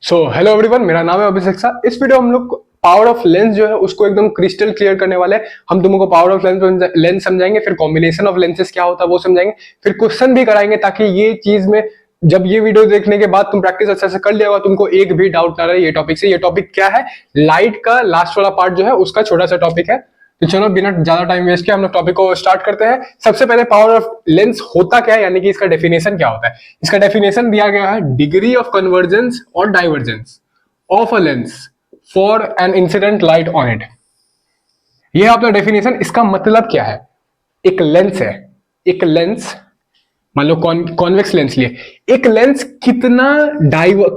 Hello everyone, मेरा नाम है अभिषेक सा। इस वीडियो हम लोग पावर ऑफ लेंस जो है उसको एकदम क्रिस्टल क्लियर करने वाले हैं। हम तुमको पावर ऑफ लेंस समझाएंगे, फिर कॉम्बिनेशन ऑफ लेंसेज क्या होता है वो समझाएंगे, फिर क्वेश्चन भी कराएंगे ताकि ये चीज में जब ये वीडियो देखने के बाद तुम प्रैक्टिस अच्छे से कर लिया होगा, तुमको एक भी डाउट ना रहे ये टॉपिक से। ये टॉपिक क्या है? लाइट का लास्ट वाला पार्ट जो है उसका छोटा सा टॉपिक है। तो चलो बिना ज्यादा टाइम वेस्ट किए हम लोग टॉपिक को स्टार्ट करते हैं। सबसे पहले पावर ऑफ लेंस होता क्या है, यानी कि इसका डेफिनेशन क्या होता है। इसका डेफिनेशन दिया गया है, डिग्री ऑफ कन्वर्जेंस और divergence of a lens for an incident light on it. ये अपना डेफिनेशन। इसका मतलब क्या है? एक लेंस है, एक लेंस मान लो कॉन्वेक्स लेंस लिए, एक लेंस कितना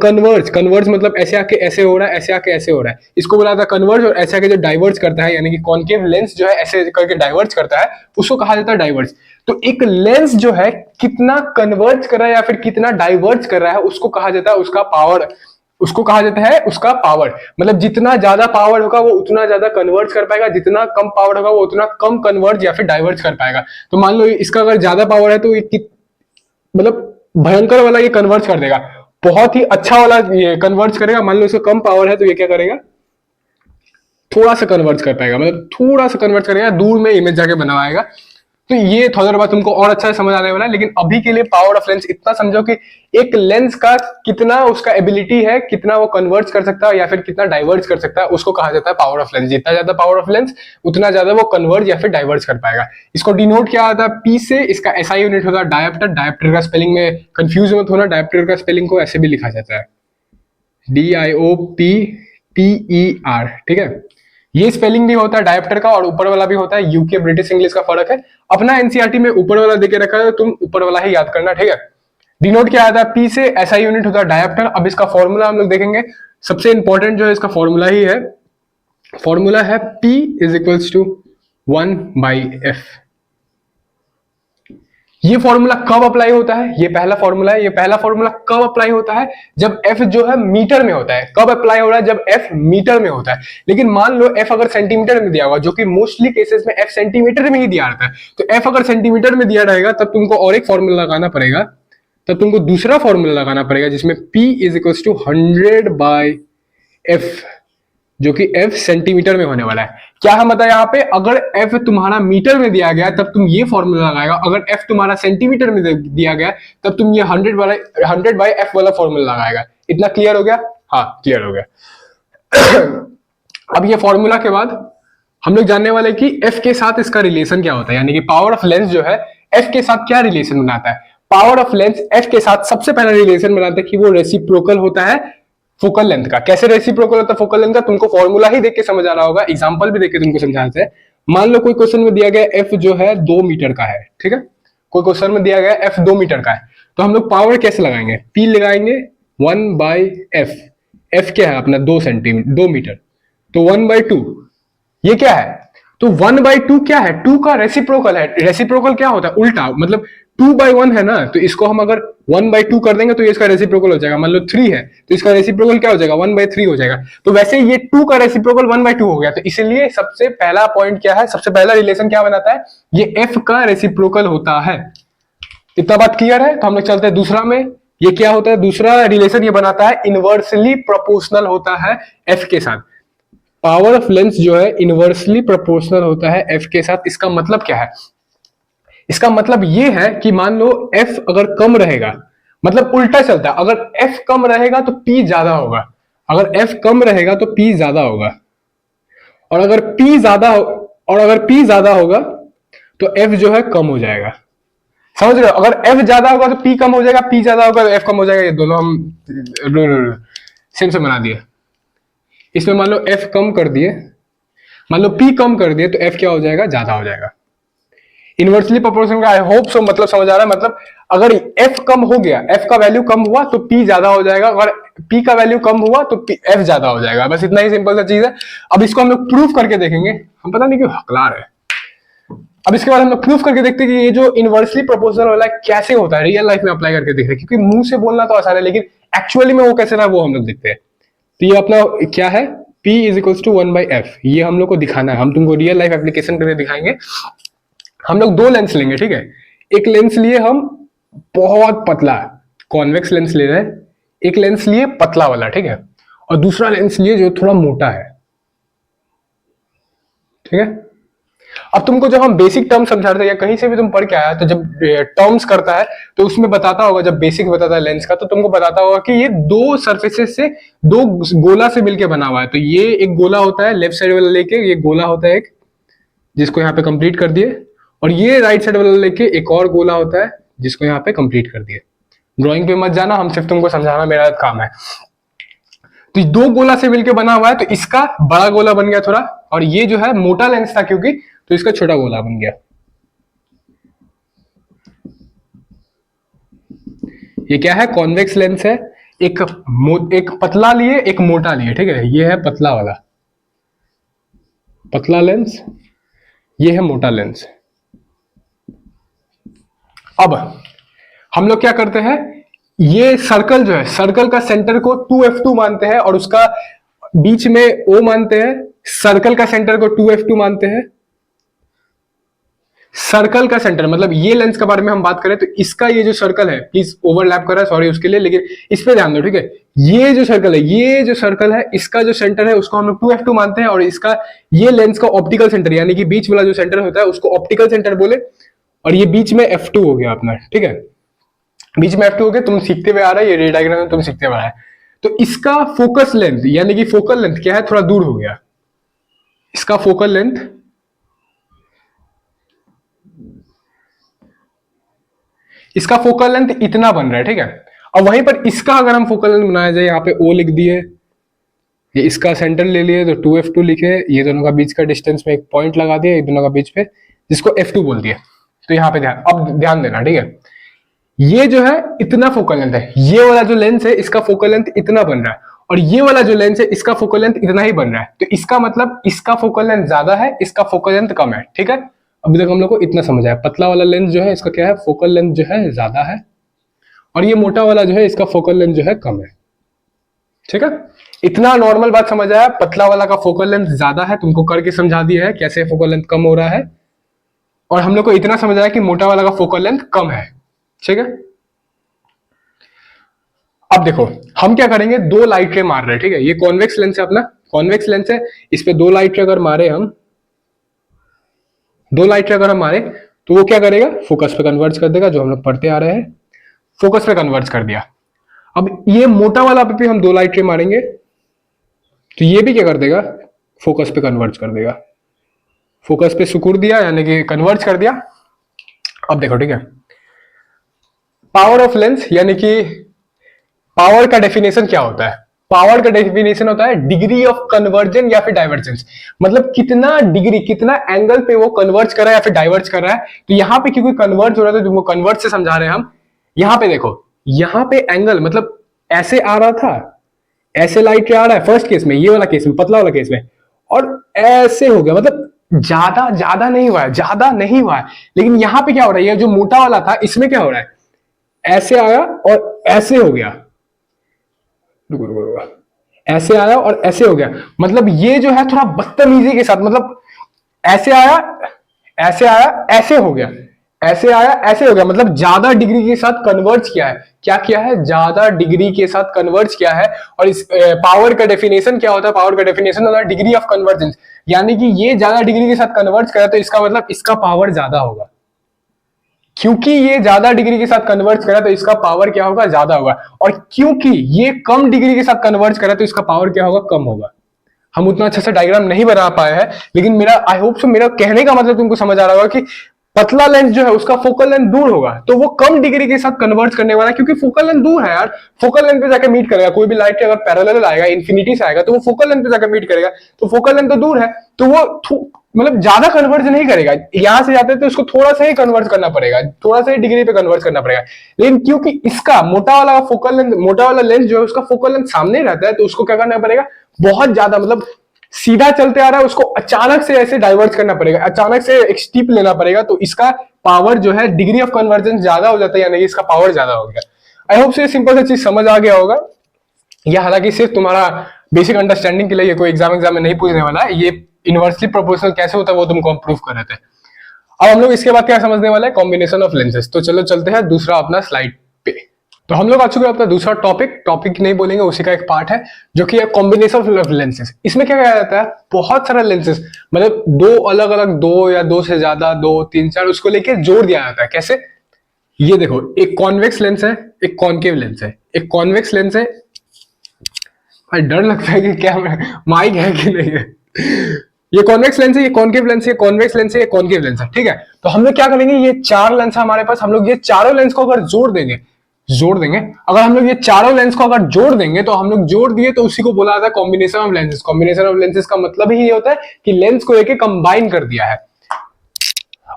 कन्वर्ज मतलब ऐसे आके ऐसे हो रहा है, ऐसे आके ऐसे हो रहा है, इसको बोला था कन्वर्ज। और ऐसे आके जो डाइवर्ज करता है, यानी कि कॉन्केव लेंस जो है ऐसे करके डाइवर्ज करता है, उसको कहा जाता है डाइवर्ज। तो एक लेंस जो है कितना कन्वर्ज कर रहा है या फिर कितना डाइवर्ज कर रहा है, उसको कहा जाता है उसका पावर। उसको कहा जाता है उसका पावर। मतलब जितना ज्यादा पावर होगा वो उतना ज्यादा कन्वर्ज कर पाएगा, जितना कम पावर होगा वो उतना कम कन्वर्ज या फिर डाइवर्ज कर पाएगा। तो मान लो इसका अगर ज्यादा पावर है तो ये मतलब भयंकर वाला ये कन्वर्ज कर देगा, बहुत ही अच्छा वाला ये कन्वर्ज करेगा। मान लो इसका कम पावर है तो ये क्या करेगा, थोड़ा सा कन्वर्ज कर पाएगा, मतलब थोड़ा सा कन्वर्ज करेगा, दूर में इमेज जाके बनवाएगा। तो ये थोड़ा देर बाद तुमको और अच्छा समझ आने वाला है। लेकिन अभी के लिए पावर ऑफ लेंस इतना समझो कि एक लेंस का कितना उसका एबिलिटी है, कितना वो कन्वर्ज कर सकता है या फिर कितना डाइवर्ज कर सकता है, उसको कहा जाता है पावर ऑफ लेंस। जितना ज्यादा पावर ऑफ लेंस उतना ज्यादा वो कन्वर्ज या फिर डाइवर्ज कर पाएगा। इसको डिनोट किया जाता है पी से। इसका एसआई यूनिट होता है डायोप्टर। डायोप्टर का स्पेलिंग में कंफ्यूज मत होना, डायोप्टर का स्पेलिंग को ऐसे भी लिखा जाता है, DIOPTER। ठीक है, ये स्पेलिंग भी होता है डायोप्टर का, और ऊपर वाला भी होता है। यूके ब्रिटिश इंग्लिश का फर्क है। अपना एनसीईआरटी में ऊपर वाला देके रखा है, तुम ऊपर वाला ही याद करना। ठीक है, डिनोट क्या आता है पी से, एसआई यूनिट होता है डायोप्टर। अब इसका फॉर्मूला हम लोग देखेंगे। सबसे इंपॉर्टेंट जो है इसका फॉर्मूला ही है, फॉर्मूला है P is equals to 1/f। ये फॉर्मूला कब अप्लाई होता है? ये पहला फॉर्मूला है। ये पहला फॉर्मूला कब अप्लाई होता है? जब f जो है मीटर में होता है। कब अप्लाई हो रहा है? जब f मीटर में होता है। लेकिन मान लो f अगर सेंटीमीटर में दिया हुआ, जो कि मोस्टली केसेस में f सेंटीमीटर में ही दिया रहता है, तो f अगर सेंटीमीटर में दिया रहेगा तब तुमको और एक फॉर्मूला लगाना पड़ेगा। तब तुमको दूसरा फॉर्मूला लगाना पड़ेगा जिसमें P is equal to 100/f, जो कि f सेंटीमीटर में होने वाला है। क्या हम बताए यहाँ पे, अगर f तुम्हारा मीटर में दिया गया तब तुम ये फॉर्मूला लगाएगा, अगर f तुम्हारा सेंटीमीटर में दिया गया तब तुम ये 100/f वाला फॉर्मूला लगाएगा। इतना क्लियर हो गया? हाँ, क्लियर हो गया। अब ये फॉर्मूला के बाद हम लोग जानने वाले कि f के साथ इसका रिलेशन क्या होता है, यानी कि पावर ऑफ लेंस जो है f के साथ क्या रिलेशन बनाता है। पावर ऑफ लेंस f के साथ सबसे पहला रिलेशन बनाता है कि वो रेसिप्रोकल होता है फोकल लेंथ का। कैसे रेसिप्रोकल होता है फोकल लेंथ का? तुमको फॉर्मूला ही देख के समझ आ रहा होगा, एग्जांपल भी देख के तुमको समझाते हैं। मान लो कोई क्वेश्चन में दिया गया f जो है 2 मीटर का है। ठीक है, कोई क्वेश्चन में दिया गया f 2 मीटर का है, तो हम लोग पावर कैसे लगाएंगे? P लगाएंगे 1/f। f क्या है अपना? 2 मीटर, तो 1/2। ये क्या है? तो 1/2 क्या है? 2 का रेसिप्रोकल है। रेसिप्रोकल क्या होता है? उल्टा, मतलब 2/1 है ना, तो इसको हम अगर 1/2 कर देंगे तो ये इसका रेसिप्रोकल हो जाएगा। मान लो 3 है तो इसका रेसिप्रोकल क्या हो जाएगा? 1/3 हो जाएगा। तो वैसे ये 2 का रेसिप्रोकल 1/2 हो गया। तो इसलिए सबसे पहला पॉइंट क्या है, सबसे पहला रिलेशन क्या बनाता है? ये f का रेसिप्रोकल होता है। इतना बात क्लियर है? तो हम लोग चलते हैं दूसरा में। ये क्या होता है? दूसरा रिलेशन ये बनाता है, इनवर्सली प्रोपोर्शनल होता है f के साथ। पावर ऑफ लेंस जो है इनवर्सली प्रोपोर्शनल होता है f के साथ। इसका मतलब क्या है? इसका मतलब ये है कि मान लो f अगर कम रहेगा, मतलब उल्टा चलता है, अगर f कम रहेगा तो p ज्यादा होगा, अगर f कम रहेगा तो p ज्यादा होगा, और अगर p ज्यादा होगा तो f जो है कम हो जाएगा। समझ रहे हो? अगर f ज्यादा होगा तो p कम हो जाएगा, p ज्यादा होगा तो f कम हो जाएगा। ये दोनों हम सेम से बना दिए। इसमें मान लो f कम कर दिए, मान लो p कम कर दिए, तो f क्या हो जाएगा? ज्यादा हो जाएगा। इनवर्सली प्रोपोर्शनल का आई होप सो मतलब समझ आ रहा है। मतलब अगर f कम हो गया, f का वैल्यू कम हुआ तो p ज्यादा हो जाएगा, अगर p का वैल्यू कम हुआ तो f ज्यादा हो जाएगा। बस इतना ही सिंपल सा चीज है। अब इसको हम लोग प्रूफ करके देखेंगे। हम पता नहीं क्यों हकला रहे। अब इसके बाद हम लोग प्रूफ करके देखते हैं कि ये जो इनवर्सली प्रोपोर्शनल वाला कैसे होता है, रियल लाइफ में अप्लाई करके देख रहे हैं। क्योंकि मुंह से बोलना तो आसान है, लेकिन एक्चुअली में वो कैसे रहा वो हम लोग देखते हैं। तो ये अपना क्या है? P is equal to 1/f। ये हम लोग को दिखाना है, हम तुमको रियल लाइफ एप्लीकेशन करके दिखाएंगे। हम लोग 2 लेंस लेंगे। ठीक है, एक लेंस लिए हम बहुत पतला कॉन्वेक्स लेंस ले रहे हैं, एक लेंस लिए पतला वाला, ठीक है, और दूसरा लेंस लिए जो थोड़ा मोटा है, ठीक है। अब तुमको जब हम बेसिक टर्म समझा रहे थे या कहीं से भी तुम पढ़ के आया, तो जब टर्म्स करता है तो उसमें बताता होगा, जब बेसिक बताता है लेंस का, तो तुमको बताता होगा कि ये दो सरफेसेस से, दो गोला से मिलके बना हुआ है। तो ये एक गोला होता है लेफ्ट साइड वाला लेके, ये गोला होता है एक, जिसको यहाँ पे कंप्लीट कर दिए, और ये राइट साइड वाला लेके एक और गोला होता है जिसको यहाँ पे कंप्लीट कर दिए। ड्राइंग पे मत जाना, हम सिर्फ तुमको समझाना मेरा काम है। तो दो गोला से मिलके बना हुआ है, तो इसका बड़ा गोला बन गया थोड़ा, और ये जो है मोटा लेंस था क्योंकि, तो इसका छोटा गोला बन गया। ये क्या है, कॉन्वेक्स लेंस है। एक पतला लिए एक मोटा लिए, ठीक है, ये है पतला वाला, पतला लेंस, ये है मोटा लेंस। अब हम लोग क्या करते हैं, ये सर्कल जो है, सर्कल का सेंटर को 2f2 मानते हैं और उसका बीच में O मानते हैं, सर्कल का सेंटर को 2f2 मानते हैं। सर्कल का सेंटर मतलब ये लेंस के बारे में हम बात करें तो इसका ये जो सर्कल है, प्लीज ओवरलैप कर रहा है, सॉरी उसके लिए, लेकिन इस पे ध्यान दो, ठीक है। ये जो सर्कल है, ये जो सर्कल है, इसका जो सेंटर है उसको हम लोग 2f2 मानते हैं, और इसका ये लेंस का ऑप्टिकल सेंटर यानी कि बीच वाला जो सेंटर होता है उसको ऑप्टिकल सेंटर बोले, और ये बीच में f2 हो गया अपना, ठीक है, बीच में f2 हो गया। तुम सीखते हुए आ रहा है, ये रे डायग्राम में तुम सीखते हुए आ रहा है। तो इसका फोकस लेंथ यानी कि फोकल लेंथ क्या है, थोड़ा दूर हो गया। इसका फोकल लेंथ, इसका फोकल लेंथ इतना बन रहा है, ठीक है। अब वहीं पर इसका अगर हम फोकल लेंथ बनाया जाए, यहाँ पे O लिख दिए, ये इसका सेंटर ले लिए तो 2f2 लिखे, ये दोनों का बीच का डिस्टेंस में एक पॉइंट लगा दिया, ये दोनों का बीच पे, जिसको f2 बोल दिया। तो यहाँ पे ध्यान, अब ध्यान देना, ठीक है। ये जो है इतना फोकल लेंथ है, ये वाला जो लेंस है इसका फोकल लेंथ इतना बन रहा है, और ये वाला जो लेंस है इसका फोकल लेंथ इतना ही बन रहा है। तो इसका मतलब इसका फोकल लेंथ ज्यादा है, इसका फोकल लेंथ कम है, ठीक है। अभी तक हम लोग को इतना समझ आया, पतला वाला लेंस जो है इसका क्या है, फोकल लेंथ जो है ज्यादा है, और ये मोटा वाला जो है इसका फोकल लेंथ जो है कम है, ठीक है। इतना नॉर्मल बात समझ आया, पतला वाला का फोकल लेंथ ज्यादा है, तुमको करके समझा दिया है कैसे फोकल लेंथ कम हो रहा है, और हम लोग को इतना समझ आया कि मोटा वाला का फोकल लेंथ कम है, ठीक है। अब देखो हम क्या करेंगे, दो लाइट रे मार रहे हैं, ठीक है, ये कॉन्वेक्स लेंस है अपना, कॉन्वेक्स लेंस है, इस पे दो लाइट रे अगर मारे हम, दो लाइट रे अगर हम मारे तो वो क्या करेगा, फोकस पे कन्वर्ज कर देगा, जो हम लोग पढ़ते आ रहे हैं, फोकस पे कन्वर्ज कर दिया। अब ये मोटा वाला पे भी हम दो लाइट रे मारेंगे तो ये भी क्या कर देगा, फोकस पे कन्वर्ज कर देगा, फोकस पे सुकुड़ दिया यानी कि कन्वर्ज कर दिया। अब देखो, ठीक है, पावर ऑफ लेंस यानी कि पावर का डेफिनेशन क्या होता है, पावर का डेफिनेशन होता है डिग्री ऑफ कन्वर्जन या फिर डाइवर्जेंस, मतलब कितना डिग्री, कितना एंगल पे वो कन्वर्ज कर रहा है या फिर डाइवर्ज कर रहा है। तो यहाँ पे क्योंकि कन्वर्ज हो रहा था, तुमको कन्वर्ज से समझा रहे हैं हम। यहाँ पे देखो, यहाँ पे एंगल मतलब ऐसे आ रहा था, ऐसे लाइट आ रहा है फर्स्ट केस में, ये वाला केस में, पतला वाला केस में, और ऐसे हो गया, मतलब ज्यादा ज्यादा नहीं हुआ है, ज्यादा नहीं हुआ है। लेकिन यहाँ पे क्या हो रहा है, ये जो मोटा वाला था इसमें क्या हो रहा है, ऐसे आया और ऐसे हो गया, रुको रुको रुको, ऐसे आया और ऐसे हो गया, मतलब ये जो है थोड़ा बदतमीजी के साथ, मतलब ऐसे आया, ऐसे आया, ऐसे हो गया, ऐसे आया, ऐसे हो गया, मतलब ज्यादा डिग्री के साथ कन्वर्ज किया है। क्या किया है, ज्यादा डिग्री के साथ कन्वर्ज किया है। और इस पावर का डेफिनेशन क्या होता है, पावर का डेफिनेशन होता है डिग्री ऑफ कन्वर्जेंस, यानी कि ये ज्यादा डिग्री के साथ कन्वर्ज करा तो इसका मतलब इसका पावर ज्यादा होगा, क्योंकि ये ज्यादा डिग्री के साथ कन्वर्ज करा तो इसका पावर क्या होगा, ज्यादा होगा, और क्योंकि ये कम डिग्री के साथ कन्वर्ज करा तो इसका पावर क्या होगा, कम होगा। हम उतना अच्छा से डायग्राम नहीं बना पाए हैं, लेकिन मेरा आई होप सो, मेरा कहने का मतलब तुमको समझ आ रहा होगा कि पतला लेंस जो है उसका फोकल लेंथ दूर होगा, तो वो कम डिग्री के साथ कन्वर्ज करने वाला है, क्योंकि फोकल लेंथ दूर है यार, फोकल लेंथ पे जाकर मीट करेगा। कोई भी लाइट अगर पैरेलल आएगा, इन्फिनिटी से आएगा, तो वो फोकल लेंथ पे जाकर मीट करेगा, तो फोकल लेंथ तो दूर है, तो वो मतलब ज्यादा कन्वर्ज नहीं करेगा। यहां से जाते तो उसको थोड़ा सा ही कन्वर्ज करना पड़ेगा, थोड़ा सा ही डिग्री पे कन्वर्ज करना पड़ेगा। लेकिन क्योंकि इसका मोटा वाला फोकल लेंथ, मोटा वाला लेंस जो है उसका फोकल लेंथ सामने रहता है, तो उसको क्या करना पड़ेगा, बहुत ज्यादा, मतलब सीधा चलते आ रहा है उसको अचानक से ऐसे डाइवर्ट करना पड़ेगा, अचानक से एक स्टीप लेना पड़ेगा, तो इसका पावर जो है, डिग्री ऑफ कन्वर्जेंस ज्यादा हो जाता है, यानी इसका पावर ज्यादा हो गया। आई होप से सिंपल सा चीज समझ आ गया होगा। यह हालांकि सिर्फ तुम्हारा बेसिक अंडरस्टैंडिंग के लिए, कोई एग्जाम में नहीं पूछने वाला है, ये इनवर्सली प्रोपोर्शनल कैसे होता है वो तुमको हम प्रूफ कर रहे थे। अब हम लोग इसके बाद क्या समझने वाला है, कॉम्बिनेशन ऑफ लेंसेज। तो चलो चलते हैं दूसरा अपना स्लाइड पे। तो हम लोग आ चुके हैं अपना दूसरा टॉपिक नहीं बोलेंगे, उसी का एक पार्ट है जो कि है कॉम्बिनेशन ऑफ लेंसेज। इसमें क्या कहा जाता है, बहुत सारा लेंसेज मतलब दो अलग अलग, दो या दो से ज्यादा, दो तीन चार, उसको लेके जोड़ दिया जाता है। कैसे, ये देखो, एक कॉन्वेक्स लेंस है, एक कॉनकेव लेंस है। एक कॉन्वेक्स लेंस है, भाई डर लगता है कि क्या माइक है कि नहीं है। ये कॉन्वेक्स लेंस है, ये कॉनकेव लेंस है, कॉन्वेक्स लेंस है, ये कॉनकेव लेंस है, ठीक है। तो हम लोग क्या करेंगे, ये चार लेंस है हमारे पास, हम लोग ये चारों लेंस को अगर जोड़ देंगे, अगर हम लोग ये चारों लेंस को अगर जोड़ देंगे, तो हम लोग जोड़ दिए तो उसी को बोला जाता है combination of lenses. Combination of lenses का मतलब ही ये होता है कि लेंस को लेके कंबाइन कर दिया है।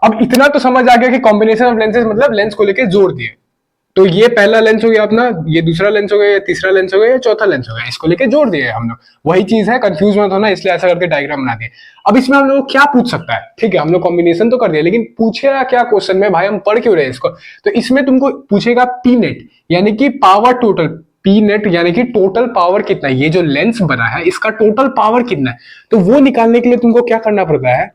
अब इतना तो समझ आ गया कि कॉम्बिनेशन ऑफ लेंसेज मतलब लेंस को लेके जोड़ दिए। तो ये पहला लेंस हो गया अपना, ये दूसरा लेंस हो गया, ये तीसरा लेंस हो गया, ये चौथा लेंस हो गया, इसको लेके जोड़ दिए हम लोग। वही चीज है, कंफ्यूज मत होना, इसलिए ऐसा करके डायग्राम बना दिए। अब इसमें हम लोग क्या पूछ सकता है, ठीक है, हम लोग कॉम्बिनेशन तो कर दिया, लेकिन पूछेगा क्या क्वेश्चन में, भाई हम पढ़ क्यों रहे इसको। तो इसमें तुमको पूछेगा पी नेट, यानी कि पावर टोटल। पी नेट यानी कि टोटल पावर कितना है, ये जो लेंस बना है इसका टोटल पावर कितना है। तो वो निकालने के लिए तुमको क्या करना पड़ता है,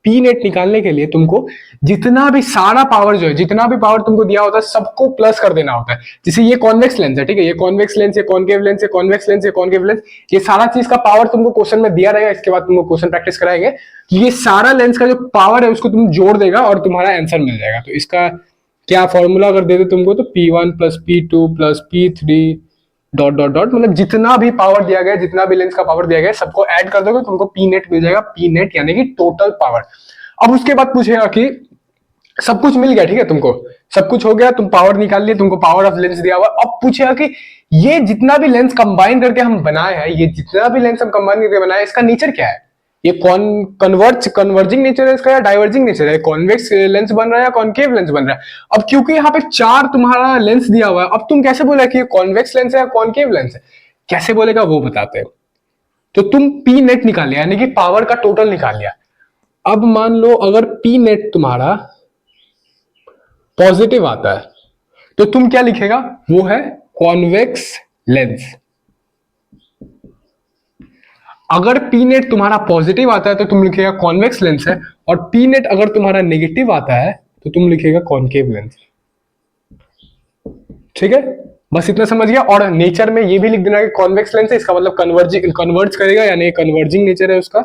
पी नेट निकालने के लिए तुमको जितना भी सारा पावर जो है, जितना भी पावर तुमको दिया होता है, सबको प्लस कर देना होता है। जैसे ये कॉन्वेक्स लेंस है, ठीक है, ये कॉन्वेक्स लेंस, ये कॉनकेव लेंस, ये कॉन्वेक्स लेंस, ये कॉनकेव लेंस, ये सारा चीज का पावर तुमको क्वेश्चन में दिया रहेगा। इसके बाद तुमको क्वेश्चन प्रैक्टिस कराएंगे कि ये सारा लेंस का जो पावर है उसको तुम जोड़ देगा और तुम्हारा आंसर मिल जाएगा। तो इसका क्या फॉर्मूला अगर दे दे तुमको, तो P1 plus P2 plus P3 dot dot dot, मतलब जितना भी पावर दिया गया, जितना भी लेंस का पावर दिया गया, सबको ऐड कर दोगे, तुमको पी नेट मिल जाएगा। पी नेट यानी कि टोटल पावर। अब उसके बाद पूछेगा कि सब कुछ मिल गया, ठीक है, तुमको सब कुछ हो गया, तुम पावर निकाल लिए, तुमको पावर ऑफ लेंस दिया हुआ। अब पूछेगा कि ये जितना भी लेंस कंबाइन करके हम बनाए हैं, ये जितना भी लेंस हम कंबाइन करके बनाए, इसका नेचर क्या है, ये कन्वर्जिंग नेचर है इसका या डाइवर्जिंग नेचर है, कॉन्वेक्स लेंस बन रहा है या कॉनकेव लेंस बन रहा है। अब क्योंकि यहाँ पे चार तुम्हारा लेंस दिया हुआ है, अब तुम कैसे बोला कि ये कॉन्वेक्स लेंस है या कॉनकेव लेंस है, कैसे बोलेगा वो बताते हैं। तो तुम पी नेट निकाल लिया, यानी कि पावर का टोटल निकाल लिया। अब मान लो अगर पी नेट तुम्हारा पॉजिटिव आता है, तो तुम क्या लिखेगा, वो है कॉन्वेक्स लेंस। अगर पी नेट तुम्हारा पॉजिटिव आता है तो तुम लिखेगा कॉन्वेक्स लेंस है, और पी नेट अगर तुम्हारा नेगेटिव आता है तो तुम लिखेगा कॉनकेव लेंस। ठीक है, बस इतना समझ गया। और नेचर में ये भी लिख देना कि कॉन्वेक्स लेंस है, इसका मतलब कन्वर्ज करेगा, यानी कन्वर्जिंग नेचर है उसका,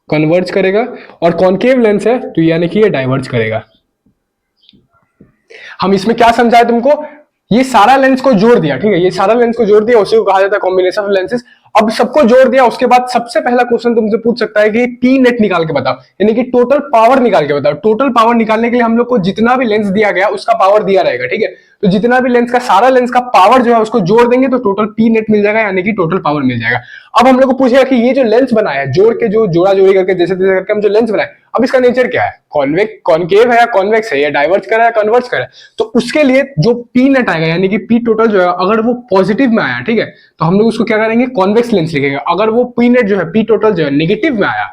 कन्वर्ज करेगा। और कॉनकेव लेंस है तो यानी कि ये डाइवर्ज करेगा। हम इसमें क्या समझाए तुमको, ये सारा लेंस को जोड़ दिया, ठीक है, ये सारा लेंस को जोड़ दिया, उसी को कहा जाता है कॉम्बिनेशन ऑफ लेंसेज। अब सबको जोड़ दिया, उसके बाद सबसे पहला क्वेश्चन तुमसे पूछ सकता है कि पी नेट निकाल के बताओ, यानी कि टोटल पावर निकाल के बताओ। टोटल पावर निकालने के लिए हम लोग को जितना भी लेंस दिया गया उसका पावर दिया रहेगा, ठीक है। तो जितना भी लेंस का, सारा लेंस का पावर जो है उसको जोड़ देंगे तो टोटल पी नेट मिल जाएगा, यानी कि टोटल पावर मिल जाएगा। अब हम लोग को पूछेगा कि ये जो लेंस बनाया है, जोड़ के, जो जोड़ा जोड़ी करके जैसे तैसे करके हम जो लेंस बनाए, अब इसका नेचर क्या है, कॉनकेव है या कॉन्वेक्स है, या डाइवर्ज कर रहा है कन्वर्ज कर रहा है। तो उसके लिए जो पी नेट आएगा, यानी कि पी टोटल जो है, अगर वो पॉजिटिव में आया, ठीक है, तो हम लोग उसको क्या करेंगे, कॉन्वेक्स लेंस लिखेंगे। अगर वो पी नेट जो है, पी टोटल जो है, नेगेटिव में आया,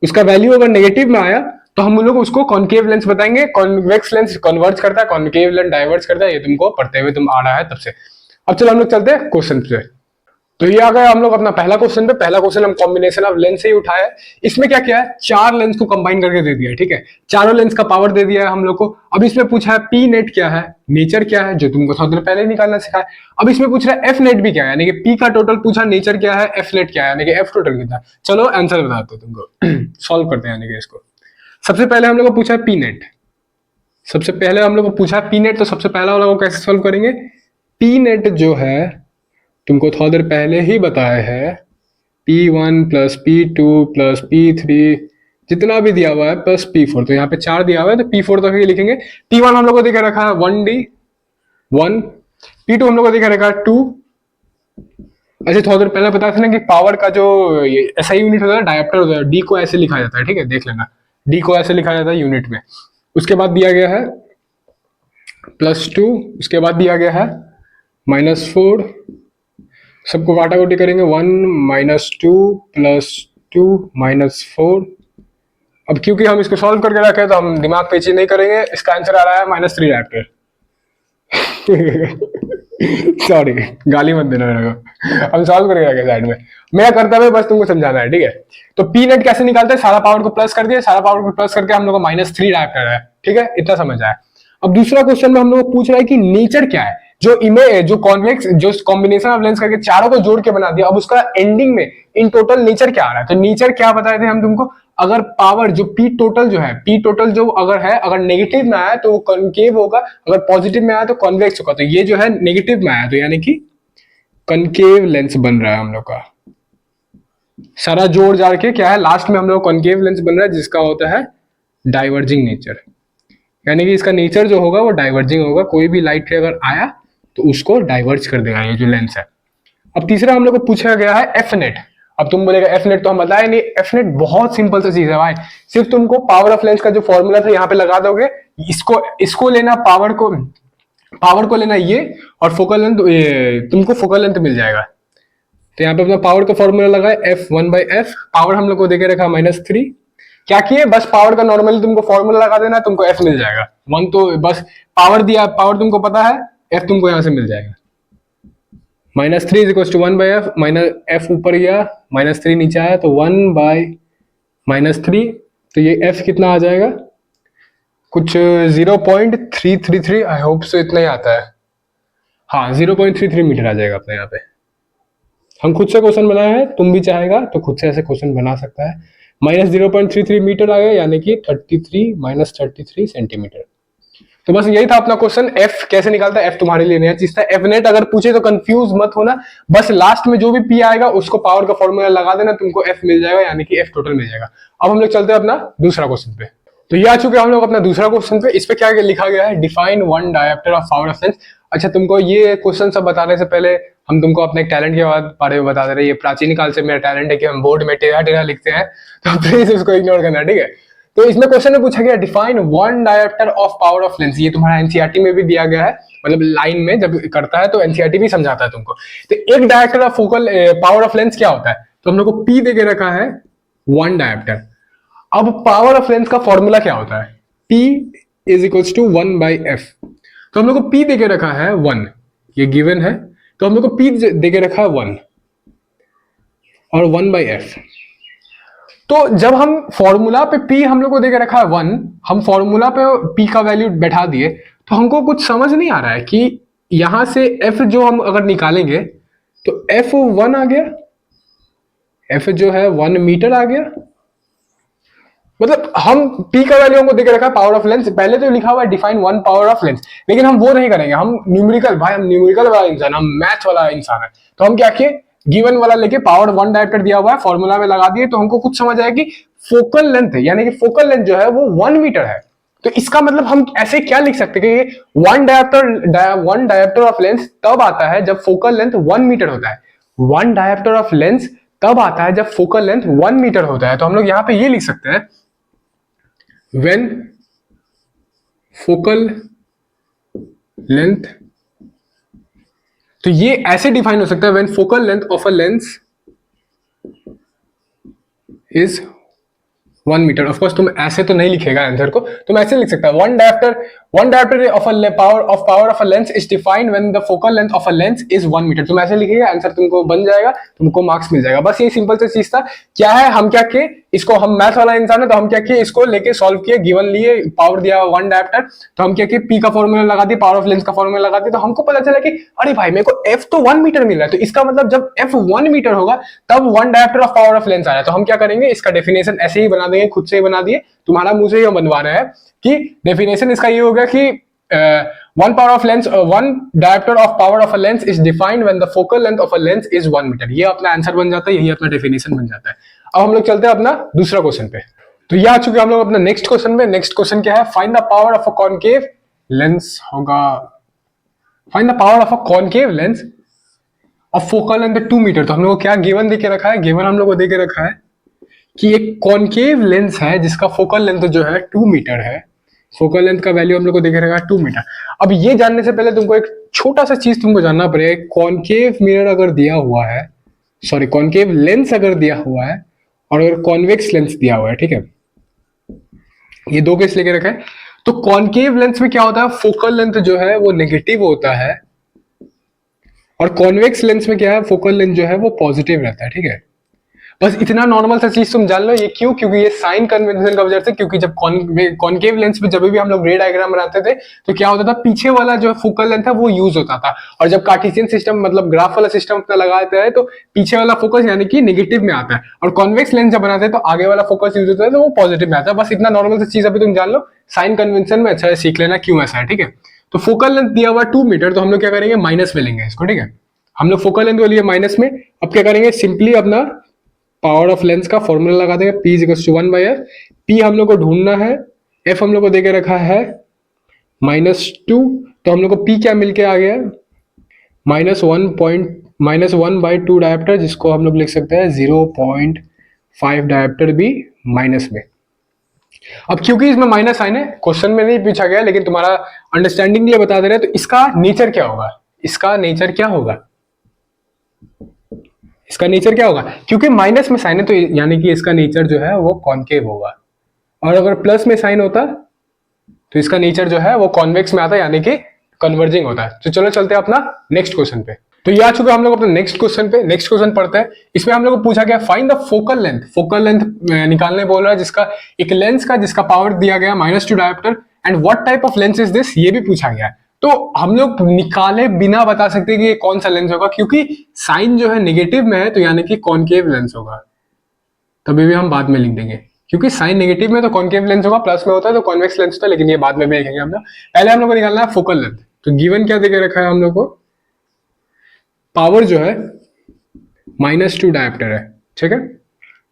उसका वैल्यू अगर नेगेटिव में आया, तो हम लोग उसको कॉनकेव लेंस बताएंगे। कॉन्वेक्स लेंस कन्वर्ज करता है, कॉनकेव लेंस डाइवर्ज करता है, ये तुमको पढ़ते हुए तुम आ रहा है तब से। अब चलो हम लोग चलते हैं क्वेश्चन पे। तो ये आ गया हम लोग अपना पहला क्वेश्चन पे। पहला क्वेश्चन हम कॉम्बिनेशन ऑफ लेंस से ही उठाया है। इसमें क्या किया है, चार लेंस को कंबाइन करके दे दिया है, ठीक है, चारों लेंस का पावर दे दिया है हम लोग को। अब इसमें पूछा है पी नेट क्या है, नेचर क्या है, जो तुमको थोड़ी देर पहले ही निकालना सिखाया। अब इसमें पूछ रहा है एफ नेट भी क्या है, यानी कि पी का टोटल पूछा, नेचर क्या है, एफ नेट क्या है, यानी कि एफ टोटल कितना है। चलो आंसर बताते हो तुमको, सॉल्व करते हैं यानी कि इसको। सबसे पहले हम लोग को पूछा है पी नेट, सबसे पहले हम लोग को पूछा है पी नेट, तो सबसे पहला वाला को कैसे सॉल्व करेंगे, पी नेट जो है तुमको थोड़ा देर पहले ही बताया है, P1 plus P2 plus P3 जितना भी दिया हुआ है प्लस P4, तो यहाँ पे 4 दिया हुआ है तो P4 तक ही लिखेंगे। P1 हम लोग को देखा रखा है 1D 1, P2 हम लोग को देखा रखा है 2। ऐसे थोड़ा देर पहले बताया था ना कि पावर का जो ऐसा यूनिट होता है, डायोप्टर होता है, D को ऐसे लिखा जाता है, ठीक है, देख लेना, D को ऐसे लिखा जाता है यूनिट में। उसके बाद दिया गया है +2, उसके बाद दिया गया है -4, सबको काटाकुटी करेंगे, 1 -2 +2 -4। अब क्योंकि हम इसको सॉल्व करके रखे तो हम दिमाग पेची नहीं करेंगे, इसका आंसर आ रहा है -3 डायोप्टर। सॉरी, गाली मत देना मेरे को, हम सॉल्व करके रखे साइड में, मेरा कर्तव्य बस तुमको समझाना है, ठीक है। तो पी नेट कैसे निकालते हैं, सारा पावर को प्लस कर दिया, सारा पावर को प्लस करके हम लोग को -3 डायोप्टर है, ठीक है, इतना समझ आया। अब दूसरा क्वेश्चन में हम लोग पूछ रहा है कि नेचर क्या है, जो कॉन्वेक्स जो कॉम्बिनेशन ऑफ लेंस करके चारों को जोड़ के बना दिया, अब उसका एंडिंग में इन टोटल नेचर क्या आ रहा है। तो नेचर क्या बताए थे हम तुमको, अगर पावर जो पी टोटल जो है, पी टोटल जो अगर है, अगर नेगेटिव में आया तो वो कॉन्केव होगा, अगर पॉजिटिव में आया तो कॉन्वेक्स होगा। तो ये जो है नेगेटिव में आया तो यानी कि कॉन्केव लेंस बन रहा है हम लोग का। सारा जोड़ जाड़ के क्या है, लास्ट में हम लोग कॉन्केव लेंस बन रहा है जिसका होता है डाइवर्जिंग नेचर, यानी कि इसका नेचर जो होगा वो डाइवर्जिंग होगा। कोई भी लाइट रे अगर आया तो उसको डाइवर्ज कर देगा ये जो लेंस है। अब तीसरा हम लोग को पूछा गया है एफ नेट। अब तुम बोलेगा एफ नेट तो हम बताए नहीं, एफ नेट बहुत सिंपल सा चीज है भाई, सिर्फ तुमको पावर ऑफ लेंस का जो फॉर्मूला था यहाँ पे लगा दोगे, इसको लेना, पावर को लेना ये, और फोकल लेंथ, तुमको फोकल लेंथ मिल जाएगा। तो यहाँ पे अपना पावर का फॉर्मूला लगा है F one by F, power हम लोग को देके रखा -3। क्या किए, बस पावर का नॉर्मली तुमको फॉर्मूला लगा देना, तुमको एफ मिल जाएगा। वन तो बस पावर दिया, पावर तुमको पता है, एफ तुमको यहां से मिल जाएगा। -3 is equal to 1 by F, minus F ऊपर गया, -3 नीचे आया तो 1 बाई -3, तो ये एफ कितना आ जाएगा, कुछ 0.333, आई होप सो इतना ही आता है। हाँ 0.33 मीटर आ जाएगा अपने यहाँ पे। हम खुद से क्वेश्चन बनाए हैं, तुम भी चाहेगा तो खुद से ऐसे क्वेश्चन बना सकता है। -0.33 मीटर आ गया, यानी कि 33 सेंटीमीटर। तो बस यही था अपना क्वेश्चन। एफ कैसे निकालता है, एफ तुम्हारे लिए नया चीज था। एफ नेट अगर पूछे तो कंफ्यूज मत होना, बस लास्ट में जो भी पी आएगा उसको पावर का फॉर्मूला लगा देना, तुमको एफ मिल जाएगा, यानी कि एफ टोटल मिल जाएगा। अब हम लोग चलते हैं अपना दूसरा क्वेश्चन पे। तो ये आ चुके हम लोग अपना दूसरा क्वेश्चन पे। इस पे क्या लिखा गया है, define one dioptre of power of lens. अच्छा, तुमको ये क्वेश्चन सब बताने से पहले हम तुमको अपने टैलेंट के बारे में बता दे रहे हैं। ये प्राचीन काल से मेरा टैलेंट है कि हम बोर्ड में टेढ़ा टेढ़ा लिखते हैं, तो प्लीज उसको इग्नोर करना, ठीक है। तो इसमें क्वेश्चन में पूछा गया define one dioptre of power of lens. ये तुम्हारा एनसीईआरटी में भी दिया गया है, मतलब लाइन में जब करता है तो एनसीईआरटी भी समझाता है तुमको। तो एक dioptre of focal power of lens क्या होता है, तो हम लोग को पी दे के रखा है वन डायप्टर। अब पावर ऑफ लेंस का फॉर्मूला क्या होता है, P is equal to 1 by F. तो हम लोग को P दे के रखा है 1, ये गिवन है, तो हम लोग को P दे के रखा है 1 और 1 बाई एफ। तो जब हम फॉर्मूला पे P हम लोग को दे के रखा है 1, हम फॉर्मूला पे P का वैल्यू बैठा दिए, तो हमको कुछ समझ नहीं आ रहा है कि यहां से F जो हम अगर निकालेंगे तो F 1 आ गया, F जो है 1 मीटर आ गया। मतलब हम P का वैल्यू हमको देके रखा है पावर ऑफ लेंस, पहले तो लिखा हुआ है define one power of lens, लेकिन हम वो नहीं करेंगे, हम न्यूमेरिकल, भाई हम न्यूमेरिकल वाला इंसान, हम मैथ वाला इंसान है। तो हम क्या किए, गिवन वाला लेके पावर वन डायप्टर दिया हुआ है, फॉर्मूला में लगा दिए, तो हमको कुछ समझ आया कि फोकल लेंथ है, यानी कि फोकल लेंथ जो है वो 1 मीटर है। तो इसका मतलब हम ऐसे क्या लिख सकते हैं कि वन डायप्टर ऑफ लेंस तब आता है जब फोकल लेंथ 1 मीटर होता है। वन डायप्टर ऑफ लेंस तब आता है जब फोकल लेंथ 1 मीटर होता है। तो हम लोग यहां पे ये लिख सकते हैं, when focal length, तो ये ऐसे डिफाइन हो सकता है, when focal length of a lens is 1 मीटर। ऑफ कोर्स तुम ऐसे तो नहीं लिखेगा आंसर को, तुम ऐसे लिख सकता है one dioptre of a power of a lens is defined when the focal length of a lens is 1 metre. तुम ऐसे लिखिएगा, आंसर तुमको बन जाएगा, तुमको मार्क्स मिल जाएगा। बस ये सिंपल सा चीज था। क्या है, हम क्या किए, इसको, हम मैथ वाला इंसान है तो हम क्या किए, इसको लेके सॉल्व किए, गिवन लिए, पावर दिया वन डायप्टर, तो हम क्या किए, पी का फॉर्मूला लगा दिए, पावर ऑफ लेंस का फॉर्मूला लगा दिए, तो हमको पता चला कि अरे भाई मेरे को एफ तो 1 मीटर मिल रहा है, तो इसका मतलब जब एफ 1 मीटर होगा तब one dioptre of power of lens आया। तो हम क्या करेंगे, इसका डेफिनेशन ऐसे ही बना देंगे, खुद से ही बना दिए, तुम्हारा मुंह से ही बनवाना है कि डेफिनेशन इसका ये हो गया कि one dioptre of power of a lens is defined when the focal length of a lens is 1 metre. ये अपना आंसर बन जाता है, यही अपना डेफिनेशन बन जाता है। अब हम लोग चलते हैं अपना दूसरा क्वेश्चन पे। तो ये आ चुके हम लोग अपना नेक्स्ट क्वेश्चन पे। नेक्स्ट क्वेश्चन क्या है, find the power of a concave lens होगा, find the power of a concave lens of focal length 2 metre. तो हम लोग को क्या गिवन देके रखा है, गिवन हम लोग को देके रखा है कि एक कॉनकेव लेंस है जिसका फोकल लेंथ जो है 2 मीटर है। फोकल लेंथ का वैल्यू हम लोग को देखे रहेगा 2 मीटर। अब ये जानने से पहले तुमको एक छोटा सा चीज तुमको जानना पड़ेगा, कॉनकेव मिरर अगर दिया हुआ है, सॉरी कॉनकेव लेंस अगर दिया हुआ है और अगर कॉन्वेक्स लेंस दिया हुआ है, ठीक है, ये दो केस लेके रखा है। तो कॉनकेव लेंस में क्या होता है, फोकल लेंथ जो है वो नेगेटिव होता है और कॉन्वेक्स लेंस में क्या है, फोकल लेंथ जो है वो पॉजिटिव रहता है, ठीक है। बस इतना नॉर्मल सा चीज तुम जान लो। ये क्यों? क्योंकि ये साइन कन्वेंशन का वजह से, क्योंकि जब कॉनकेव लेंस में जब भी हम लोग रे डायग्राम बनाते थे तो क्या होता था, पीछे वाला जो फोकल लेंथ है वो यूज होता था, और जब कार्टेशियन सिस्टम मतलब ग्राफ वाला सिस्टम अपना लगाते हैं तो पीछे वाला फोकस यानी कि नेगेटिव में आता है, और कॉन्वेक्स लेंस जब बनाते हैं तो आगे वाला फोकस यूज होता है तो वो पॉजिटिव में आता है। बस इतना नॉर्मल सा चीज अभी तुम जान लो, साइन कन्वेंशन में अच्छा है सीख लेना क्यों ऐसा है, ठीक है। तो फोकल लेंथ दिया हुआ 2 मीटर, तो हम लोग क्या करेंगे, माइनस में लेंगे इसको, ठीक है। हम लोग फोकल लेंथ को लिए माइनस में, अब क्या करेंगे, सिंपली अपना पावर ऑफ लेंस का फॉर्मूला लगा देंगे, P equal to 1/f। P हम लोग को ढूंढना है, F हम लोग को देके रखा है -2, तो हम लोग को P क्या मिलके आ गया, -1/2 डायोप्टर, जिसको हम लोग लिख सकते हैं 0.5 डायोप्टर भी माइनस में। अब क्योंकि इसमें माइनस साइन है, क्वेश्चन में नहीं पूछा गया लेकिन तुम्हारा अंडरस्टैंडिंग के लिए बता दे रहे हैं, तो इसका नेचर क्या होगा, इसका नेचर क्या होगा, इसका नेचर क्या होगा, क्योंकि माइनस में साइन है तो यानी कि इसका नेचर जो है वो कॉनकेव होगा, और अगर प्लस में साइन होता तो इसका नेचर जो है वो कॉन्वेक्स में आता है यानी कि कन्वर्जिंग होता है। तो चलो चलते हैं अपना नेक्स्ट क्वेश्चन पे। तो ये आ चुका हम लोग अपने नेक्स्ट क्वेश्चन पे। नेक्स्ट क्वेश्चन पढ़ते हैं। इसमें हम लोग को पूछा गया find the focal length. Focal length निकालने बोल रहा है, जिसका एक लेंस का जिसका पावर दिया गया -2 dioptre, and what type of lens is this, ये भी पूछा गया है। तो हम लोग निकाले बिना बता सकते कि ये कौन सा लेंस होगा, क्योंकि साइन जो है नेगेटिव में है तो यानी कि कॉनकेव लेंस होगा, तभी भी हम बाद में लिख देंगे, क्योंकि साइन नेगेटिव में तो कॉनकेव लेंस होगा, प्लस में होता है तो कॉन्वेक्स लेंस होता है, लेकिन ये बाद में भी लिखेंगे हम लोग। पहले हम लोग को निकालना है फोकल लेंथ। तो गिवन क्या देके रखा है हम लोग को, पावर जो है -2 डायोप्टर है, ठीक है।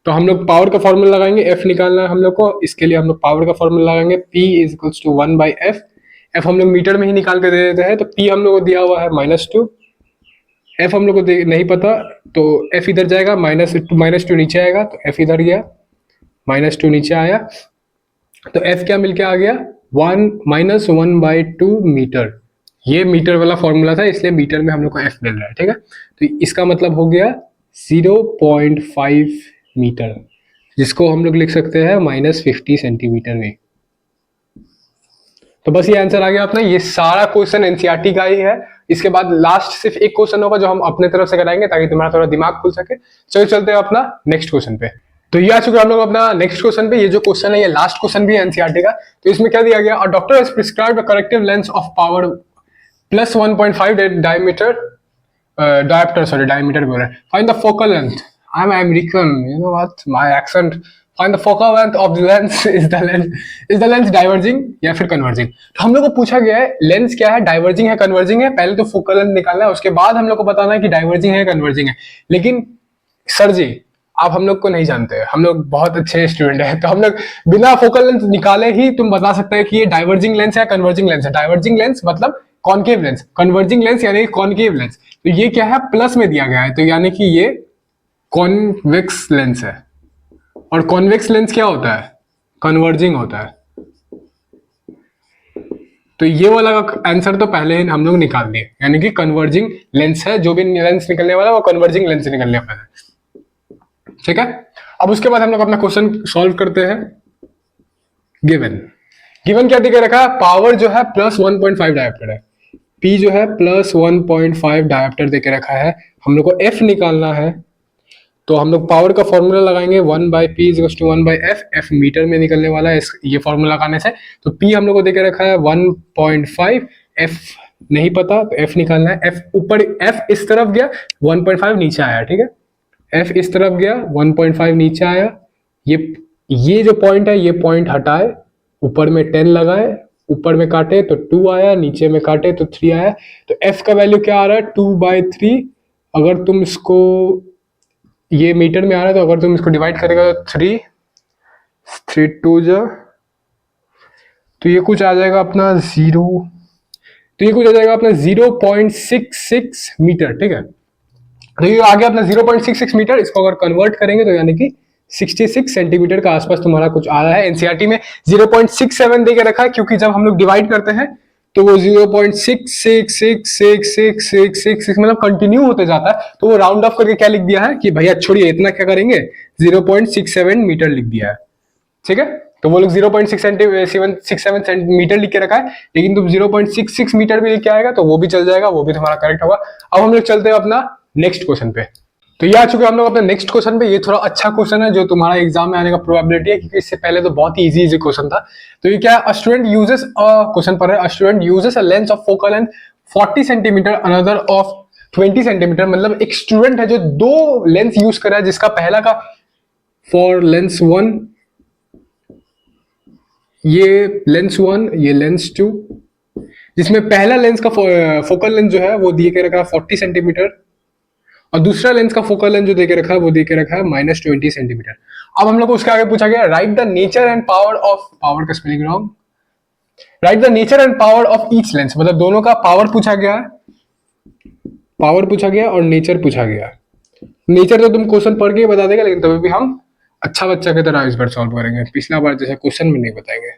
तो हम लोग पावर का फॉर्मूला लगाएंगे, एफ निकालना है हम लोग को, इसके लिए हम लोग पावर का फॉर्मूला लगाएंगे, P equals to 1/f। F हम लोग मीटर में ही निकाल के दे देते हैं, तो P हम लोग को दिया हुआ है -2, एफ हम लोग को नहीं पता तो एफ इधर जाएगा, -2 नीचे आएगा तो एफ इधर गया, -2 नीचे आया, तो एफ क्या मिलके आ गया, 1/2 मीटर। ये मीटर वाला फॉर्मूला था, इसलिए मीटर में हम लोग को एफ मिल रहा है, ठीक है। तो इसका मतलब हो गया 0.5 मीटर, जिसको हम लोग लिख सकते हैं -50 सेंटीमीटर में। तो बस ये आंसर आ गया अपना। ये सारा क्वेश्चन एनसीईआरटी का ही है। इसके बाद लास्ट सिर्फ एक क्वेश्चन होगा जो हम अपने तरफ से कराएंगे ताकि तुम्हारा थोड़ा दिमाग खुल सके। चलो चलते हैं अपना नेक्स्ट क्वेश्चन पे। तो ये आ चुका हम लोग अपना नेक्स्ट क्वेश्चन पे। ये जो क्वेश्चन है ये लास्ट क्वेश्चन भी है एनसीईआरटी का। तो इसमें क्या दिया गया, doctor has prescribed a corrective lens of power +1.5 diameter बोल रहे हैं। Find the focal length. I am American, you know what, my accent. Find the focal length of the lens. Is the lens diverging या फिर converging. तो हम लोग को पूछा गया है लेंस क्या है, डाइवर्जिंग है कन्वर्जिंग है। पहले तो फोकल लेंथ निकालना है, उसके बाद हम लोग को बताना है कि डाइवर्जिंग है कन्वर्जिंग है। लेकिन सर जी आप हम लोग को नहीं जानते, हम लोग बहुत अच्छे स्टूडेंट हैं, तो हम लोग बिना फोकल लेंथ निकाले ही तुम बता सकते हैं कि ये डाइवर्जिंग लेंस है कन्वर्जिंग लेंस है। डाइवर्जिंग लेंस मतलब कॉनकेव लेंस, कन्वर्जिंग लेंस यानी कॉनकेव लेंस। तो ये क्या है, प्लस में दिया गया है, तो यानी कि ये कॉन्वेक्स लेंस है। और कॉन्वेक्स लेंस क्या होता है, कन्वर्जिंग होता है। तो ये वाला आंसर तो पहले ही हम लोग निकाल दिए, यानी कि कन्वर्जिंग लेंस है। जो भी लेंस निकलने वाला है वो कन्वर्जिंग लेंस निकलने वाला है, ठीक है। अब उसके बाद हम लोग अपना क्वेश्चन सॉल्व करते हैं। गिवन क्या दिखे रखा है, पावर जो है +1.5 डायोप्टर है, P जो है +1.5 डायोप्टर देके रखा है। हम लोग को F निकालना है, तो हम लोग पावर का फॉर्मूला लगाएंगे 1/P = 1/f। F मीटर में निकलने वाला है ये फॉर्मूला लगाने से। तो P हम लोग को देके रखा है 1.5, F नहीं पता तो F निकालना है। F ऊपर, F इस तरफ गया, 1.5 नीचे आया, ठीक है। F इस तरफ गया, 1.5 नीचे आया। ये जो पॉइंट है ये पॉइंट हटाए, ऊपर में 10 लगाए, ऊपर में काटे तो 2 आया, नीचे में काटे तो 3 आया। तो F का वैल्यू क्या आ रहा है, 2/3। अगर तुम इसको, ये मीटर में आ रहा है तो अगर तुम इसको डिवाइड करेगा तो 3 2 जा, तो ये कुछ आ जाएगा अपना 0, तो ये कुछ आ जाएगा अपना 0.66 मीटर, ठीक है। तो ये आ गया अपना 0.66 मीटर। इसको अगर कन्वर्ट करेंगे तो यानी कि 66 सेंटीमीटर का आसपास तुम्हारा कुछ आ रहा है। एनसीईआरटी में 0.67 देके रखा है, क्योंकि जब हम लोग डिवाइड करते हैं तो वो 0.66666666 मतलब कंटिन्यू होते जाता है। तो वो राउंड ऑफ करके क्या लिख दिया है कि भैया छोड़िए इतना, क्या करेंगे 0.67 मीटर लिख दिया है, ठीक है। तो वो लोग 0.67 सेंटीमीटर लिख के रखा है, लेकिन तुम 0.66 मीटर भी लिख के आएगा तो वो भी चल जाएगा, वो भी तुम्हारा करेक्ट होगा। अब हम लोग चलते हैं अपना नेक्स्ट क्वेश्चन पे। तो ये आ चुके हैं हम लोग अपने नेक्स्ट क्वेश्चन पे। ये थोड़ा अच्छा क्वेश्चन है जो तुम्हारा एग्जाम में आने का प्रोबेबिलिटी है, क्योंकि इससे पहले तो बहुत ही इजी क्वेश्चन था। तो ये क्या है, अ स्टूडेंट यूजेस क्वेश्चन पर है, a student uses a lens of focal length 40 centimetre, another of 20 centimetre. मतलब एक स्टूडेंट है जो दो लेंस यूज कर रहा है, जिसका पहला का फॉर लेंस 1, ये लेंस 1, ये लेंस 2, जिसमें पहला लेंस का फोकल लेंथ जो है वो दिए के रखा है 40 सेंटीमीटर, और दूसरा लेंस का फोकल लेंथ जो देके रखा है वो देके रखा है -20 सेंटीमीटर। अब हम लोग को उसके आगे पूछा गया write the nature and power of, power का spelling wrong, write the nature and power of each lens. मतलब दोनों का पावर पूछा गया, पावर पूछा गया और नेचर पूछा गया। नेचर तो तुम क्वेश्चन पढ़ के ही बता देगा, लेकिन तभी भी हम अच्छा बच्चा की तरह इस बार सॉल्व करेंगे, पिछला बार जैसे क्वेश्चन में नहीं बताएंगे।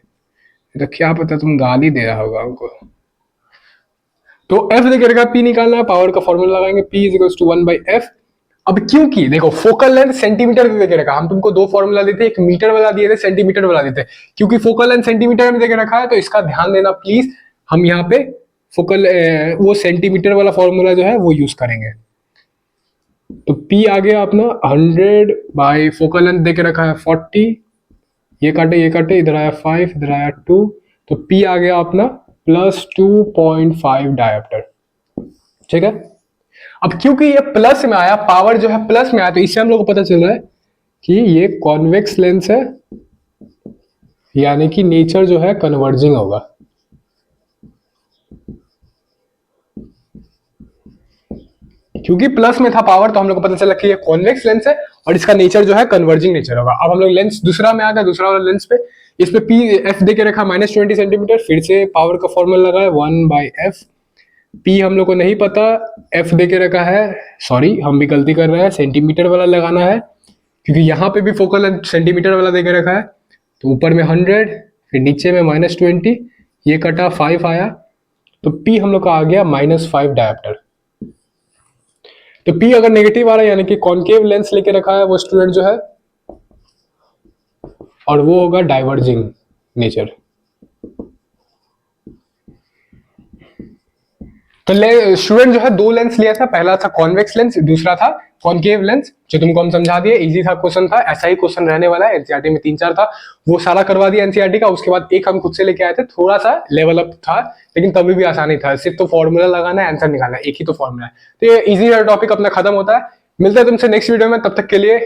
तो क्या पता तुम गाली दे रहा होगा हमको। तो एफ देके रखा, पी निकालना है, पावर का फॉर्मूला लगाएंगे, P is equal to 1/f। अब क्योंकि देखो फोकल लेंथ सेंटीमीटर में देके रखा, हम तुमको दो फॉर्मूला देते, एक मीटर वाला दिए थे, सेंटीमीटर वाला देते। क्योंकि फोकल लेंथ सेंटीमीटर में देके रखा है तो इसका ध्यान देना प्लीज। हम यहाँ पे फोकल वो सेंटीमीटर वाला फॉर्मूला जो है वो यूज करेंगे। तो P आ गया अपना 100 बाई फोकल लेंथ देके रखा है 40, ये काटे, इधर आया 5, इधर आया 2, तो P आ गया अपना +2.5 डायोप्टर। ठीक है। अब क्योंकि ये प्लस में आया, पावर जो है प्लस में आया, तो इससे हम लोग को पता चल रहा है कि ये कॉन्वेक्स लेंस है, यानी कि नेचर जो है कन्वर्जिंग होगा। क्योंकि प्लस में था पावर, तो हम लोग को पता चला कि ये कॉन्वेक्स लेंस है और इसका नेचर जो है कन्वर्जिंग नेचर होगा। अब हम लोग लेंस दूसरा में आ गया, दूसरा वाला लेंस पे, इस पे पी एफ दे के रखा -20 सेंटीमीटर, फिर से पावर का फॉर्मूला लगा है 1/f। पी हम लोग को नहीं पता, एफ दे के रखा है, सॉरी हम भी गलती कर रहे हैं, सेंटीमीटर वाला लगाना है, क्योंकि यहाँ पे भी फोकल लेंथ सेंटीमीटर वाला दे के रखा है। तो ऊपर में 100, फिर नीचे में -20, ये कटा 5 आया, तो पी हम लोग का आ गया -5 डायोप्टर। तो P अगर नेगेटिव आ रहा है यानी कि कॉन्केव लेंस लेके रखा है वो स्टूडेंट जो है, और वो होगा डाइवर्जिंग नेचर। तो स्टूडेंट जो है दो लेंस लिया था, पहला था कॉन्वेक्स लेंस, दूसरा था कॉन्केव लेंस, जो तुमको हम समझा दिए, इजी था क्वेश्चन था, ऐसा ही क्वेश्चन रहने वाला है। एनसीईआरटी में 3-4 था, वो सारा करवा दिया एनसीईआरटी का। उसके बाद एक हम खुद से लेके आए थे, थोड़ा सा लेवल अप था, लेकिन तभी भी आसानी था, सिर्फ तो फॉर्मूला लगाना है, आंसर निकालना है, एक ही तो फॉर्मूला है। तो ये इजी टॉपिक अपना खत्म होता है। मिलता है तुमसे नेक्स्ट वीडियो में, तब तक के लिए